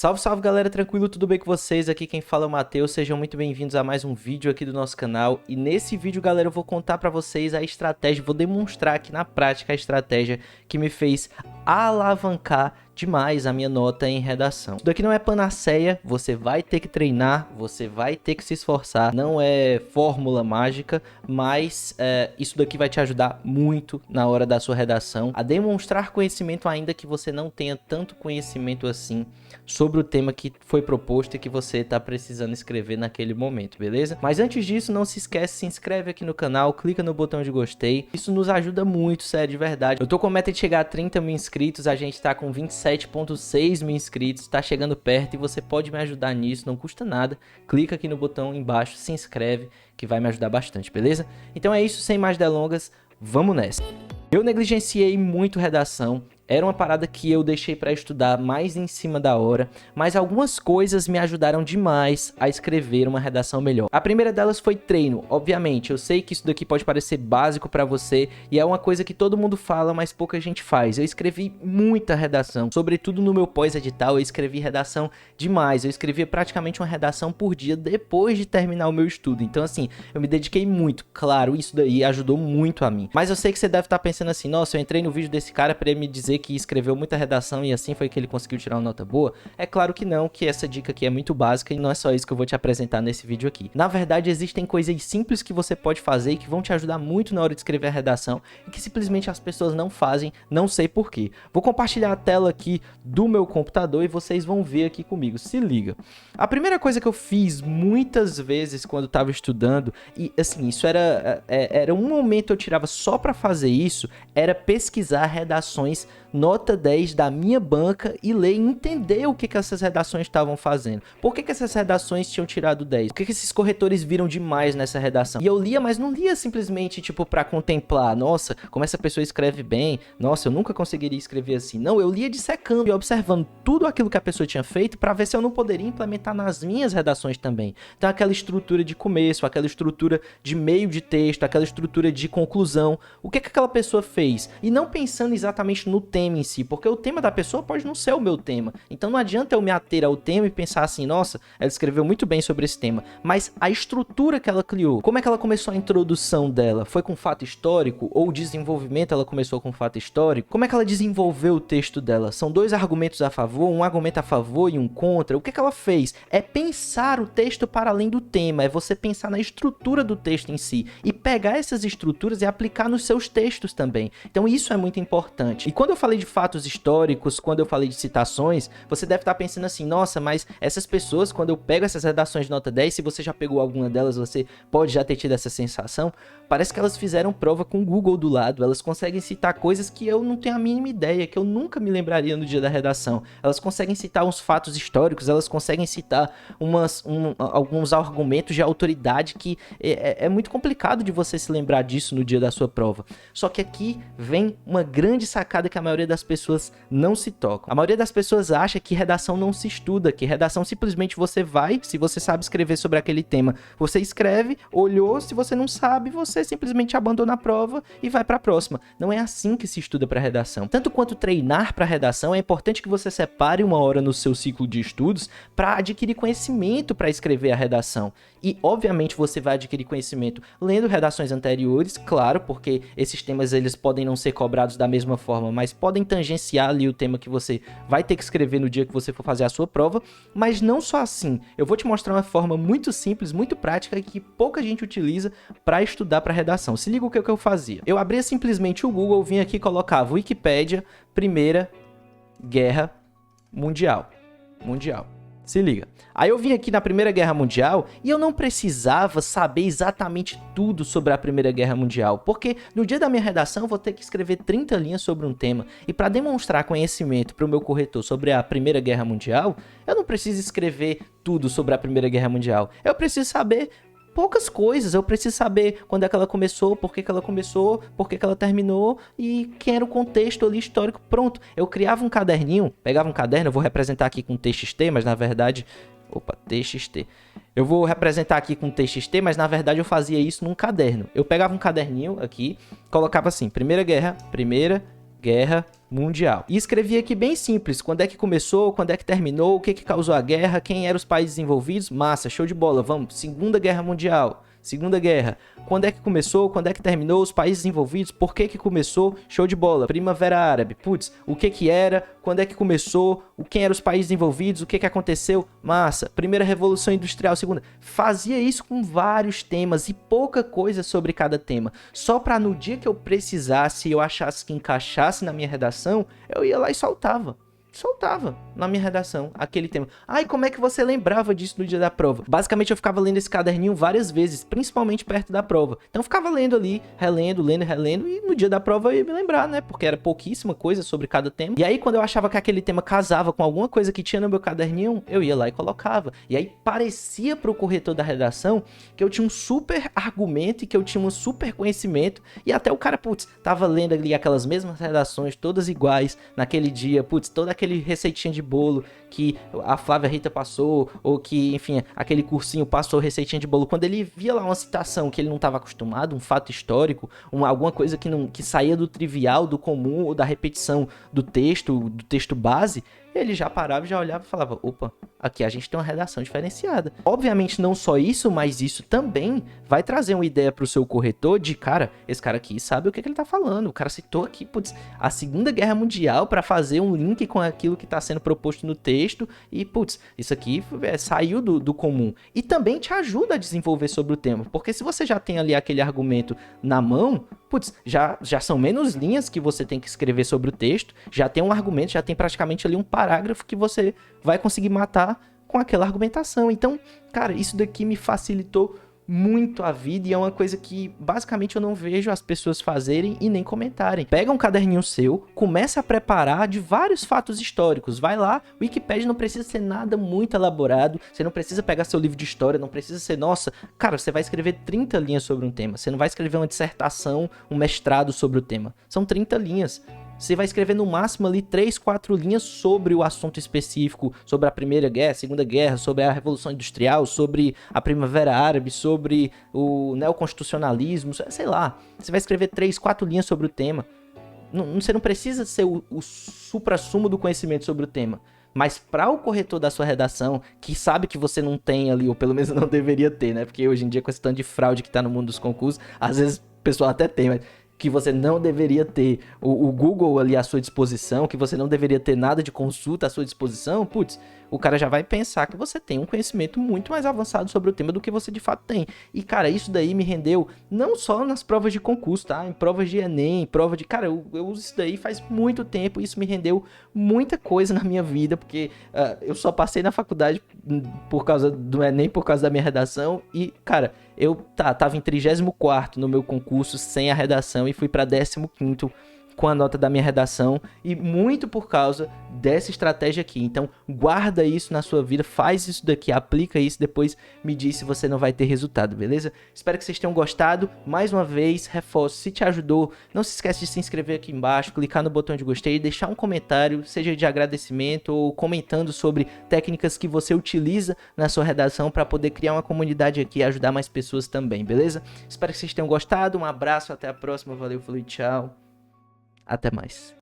Salve, salve galera, tranquilo? Tudo bem com vocês? Aqui quem fala é o Matheus, sejam muito bem-vindos a mais um vídeo aqui do nosso canal. E nesse vídeo, galera, eu vou contar pra vocês a estratégia, vou demonstrar aqui na prática a estratégia que me fez alavancar demais a minha nota em redação. Isso daqui não é panaceia, você vai ter que treinar, você vai ter que se esforçar, não é fórmula mágica, mas isso daqui vai te ajudar muito na hora da sua redação, a demonstrar conhecimento ainda que você não tenha tanto conhecimento assim sobre o tema que foi proposto e que você está precisando escrever naquele momento, beleza? Mas antes disso, não se esquece, se inscreve aqui no canal, clica no botão de gostei, isso nos ajuda muito, sério, de verdade. Eu tô com a meta de chegar a 30 mil inscritos, a gente tá com 27,6 mil inscritos, tá chegando perto e você pode me ajudar nisso, não custa nada. Clica aqui no botão embaixo, se inscreve, que vai me ajudar bastante, beleza? Então é isso, sem mais delongas, vamos nessa. Eu negligenciei muito redação. Era uma parada que eu deixei para estudar mais em cima da hora, mas algumas coisas me ajudaram demais a escrever uma redação melhor. A primeira delas foi treino. Obviamente, eu sei que isso daqui pode parecer básico para você e é uma coisa que todo mundo fala, mas pouca gente faz. Eu escrevi muita redação, sobretudo no meu pós-edital, eu escrevi redação demais. Eu escrevia praticamente uma redação por dia depois de terminar o meu estudo. Então assim, eu me dediquei muito. Claro, isso daí ajudou muito a mim. Mas eu sei que você deve estar pensando assim, nossa, eu entrei no vídeo desse cara para ele me dizer que escreveu muita redação e assim foi que ele conseguiu tirar uma nota boa. É claro que não, que essa dica aqui é muito básica e não é só isso que eu vou te apresentar nesse vídeo aqui. Na verdade, existem coisas simples que você pode fazer e que vão te ajudar muito na hora de escrever a redação e que simplesmente as pessoas não fazem, não sei porquê. Vou compartilhar a tela aqui do meu computador e vocês vão ver aqui comigo, se liga. A primeira coisa que eu fiz muitas vezes quando eu estava estudando, e assim, isso era um momento eu tirava só para fazer isso, era pesquisar redações nota 10 da minha banca e ler e entender o que essas redações estavam fazendo. Por que essas redações tinham tirado 10? Por que esses corretores viram demais nessa redação? E eu lia, mas não lia simplesmente tipo para contemplar, nossa, como essa pessoa escreve bem, nossa, eu nunca conseguiria escrever assim. Não, eu lia dissecando e observando tudo aquilo que a pessoa tinha feito para ver se eu não poderia implementar nas minhas redações também. Então aquela estrutura de começo, aquela estrutura de meio de texto, aquela estrutura de conclusão, o que aquela pessoa fez? E não pensando exatamente no tema em si, porque o tema da pessoa pode não ser o meu tema. Então não adianta eu me ater ao tema e pensar assim, nossa, ela escreveu muito bem sobre esse tema, mas a estrutura que ela criou, como é que ela começou a introdução dela? Foi com fato histórico ou o desenvolvimento ela começou com fato histórico? Como é que ela desenvolveu o texto dela? São dois argumentos a favor, um argumento a favor e um contra. O que ela fez? É pensar o texto para além do tema, é você pensar na estrutura do texto em si e pegar essas estruturas e aplicar nos seus textos também. Então isso é muito importante. E quando eu falei de fatos históricos, quando eu falei de citações, você deve estar pensando assim, nossa, mas essas pessoas, quando eu pego essas redações de nota 10, se você já pegou alguma delas, você pode já ter tido essa sensação, parece que elas fizeram prova com o Google do lado, elas conseguem citar coisas que eu não tenho a mínima ideia, que eu nunca me lembraria no dia da redação. Elas conseguem citar uns fatos históricos, elas conseguem citar alguns argumentos de autoridade que é muito complicado de você se lembrar disso no dia da sua prova. Só que aqui vem uma grande sacada que a maioria das pessoas não se tocam. A maioria das pessoas acha que redação não se estuda, que redação simplesmente você vai, se você sabe escrever sobre aquele tema, você escreve, olhou, se você não sabe, você simplesmente abandona a prova e vai para a próxima. Não é assim que se estuda para redação. Tanto quanto treinar para redação, é importante que você separe uma hora no seu ciclo de estudos para adquirir conhecimento para escrever a redação. E, obviamente, você vai adquirir conhecimento lendo redações anteriores, claro, porque esses temas eles podem não ser cobrados da mesma forma, mas podem tangenciar ali o tema que você vai ter que escrever no dia que você for fazer a sua prova, mas não só assim. Eu vou te mostrar uma forma muito simples, muito prática e que pouca gente utiliza para estudar para redação. Se liga o que eu fazia. Eu abria simplesmente o Google, vinha aqui e colocava Wikipédia, Primeira Guerra Mundial. Se liga. Aí eu vim aqui na Primeira Guerra Mundial e eu não precisava saber exatamente tudo sobre a Primeira Guerra Mundial, porque no dia da minha redação eu vou ter que escrever 30 linhas sobre um tema e para demonstrar conhecimento para o meu corretor sobre a Primeira Guerra Mundial, eu não preciso escrever tudo sobre a Primeira Guerra Mundial. Eu preciso saber poucas coisas, eu preciso saber quando é que ela começou, por que ela começou, por que ela terminou e quem era o contexto ali histórico. Pronto, eu criava um caderninho, pegava um caderno, eu vou representar aqui com TXT, mas na verdade... Opa, TXT. Eu vou representar aqui com TXT, mas na verdade eu fazia isso num caderno. Eu pegava um caderninho aqui, colocava assim, Primeira Guerra Guerra Mundial. E escrevi aqui bem simples, quando é que começou, quando é que terminou, o que que causou a guerra, quem eram os países envolvidos, massa, show de bola, vamos, Segunda Guerra Mundial. Segunda Guerra, quando é que começou, quando é que terminou, os países envolvidos, por que que começou, show de bola. Primavera Árabe, putz, o que que era, quando é que começou, quem eram os países envolvidos, o que que aconteceu, massa. Primeira Revolução Industrial, segunda. Fazia isso com vários temas e pouca coisa sobre cada tema, só pra no dia que eu precisasse, eu achasse que encaixasse na minha redação, eu ia lá e soltava na minha redação aquele tema. Ai, como é que você lembrava disso no dia da prova? Basicamente eu ficava lendo esse caderninho várias vezes, principalmente perto da prova. Então eu ficava lendo ali, relendo, e no dia da prova eu ia me lembrar, né? Porque era pouquíssima coisa sobre cada tema. E aí quando eu achava que aquele tema casava com alguma coisa que tinha no meu caderninho, eu ia lá e colocava. E aí parecia pro corretor da redação que eu tinha um super argumento e que eu tinha um super conhecimento, e até o cara, putz, tava lendo ali aquelas mesmas redações, todas iguais, naquele dia, putz, toda aquele receitinha de bolo que a Flávia Rita passou, ou que, enfim, aquele cursinho passou receitinha de bolo, quando ele via lá uma citação que ele não estava acostumado, um fato histórico, alguma coisa que saía do trivial, do comum, ou da repetição do texto base, ele já parava, já olhava e falava, opa, aqui a gente tem uma redação diferenciada. Obviamente não só isso, mas isso também vai trazer uma ideia pro seu corretor de, cara, esse cara aqui sabe o que ele tá falando, o cara citou aqui, putz, a Segunda Guerra Mundial para fazer um link com aquilo que tá sendo proposto no texto, e putz, isso aqui saiu do comum. E também te ajuda a desenvolver sobre o tema, porque se você já tem ali aquele argumento na mão, putz, já são menos linhas que você tem que escrever sobre o texto, já tem um argumento, já tem praticamente ali um parágrafo que você vai conseguir matar com aquela argumentação. Então, cara, isso daqui me facilitou muito a vida e é uma coisa que basicamente eu não vejo as pessoas fazerem e nem comentarem. Pega um caderninho seu, começa a preparar de vários fatos históricos, vai lá, o Wikipedia não precisa ser nada muito elaborado, você não precisa pegar seu livro de história, não precisa ser, nossa, cara, você vai escrever 30 linhas sobre um tema, você não vai escrever uma dissertação, um mestrado sobre o tema, são 30 linhas. Você vai escrever no máximo ali 3, 4 linhas sobre o assunto específico, sobre a Primeira Guerra, Segunda Guerra, sobre a Revolução Industrial, sobre a Primavera Árabe, sobre o neoconstitucionalismo, sei lá. Você vai escrever 3, 4 linhas sobre o tema. Você não precisa ser o suprassumo do conhecimento sobre o tema. Mas para o corretor da sua redação, que sabe que você não tem ali, ou pelo menos não deveria ter, né? Porque hoje em dia com esse tanto de fraude que tá no mundo dos concursos, às vezes o pessoal até tem, mas que você não deveria ter o Google ali à sua disposição, que você não deveria ter nada de consulta à sua disposição, putz, o cara já vai pensar que você tem um conhecimento muito mais avançado sobre o tema do que você de fato tem. E, cara, isso daí me rendeu não só nas provas de concurso, tá? Em provas de Enem, prova de... Cara, eu uso isso daí faz muito tempo e isso me rendeu muita coisa na minha vida, porque eu só passei na faculdade por causa do Enem, por causa da minha redação e, cara, eu tava em 34º no meu concurso sem a redação e fui pra 15º com a nota da minha redação, e muito por causa dessa estratégia aqui. Então guarda isso na sua vida, faz isso daqui, aplica isso, depois me diz se você não vai ter resultado, beleza? Espero que vocês tenham gostado. Mais uma vez, reforço, se te ajudou, não se esquece de se inscrever aqui embaixo, clicar no botão de gostei e deixar um comentário, seja de agradecimento ou comentando sobre técnicas que você utiliza na sua redação para poder criar uma comunidade aqui e ajudar mais pessoas também, beleza? Espero que vocês tenham gostado, um abraço, até a próxima, valeu, falou e tchau. Até mais.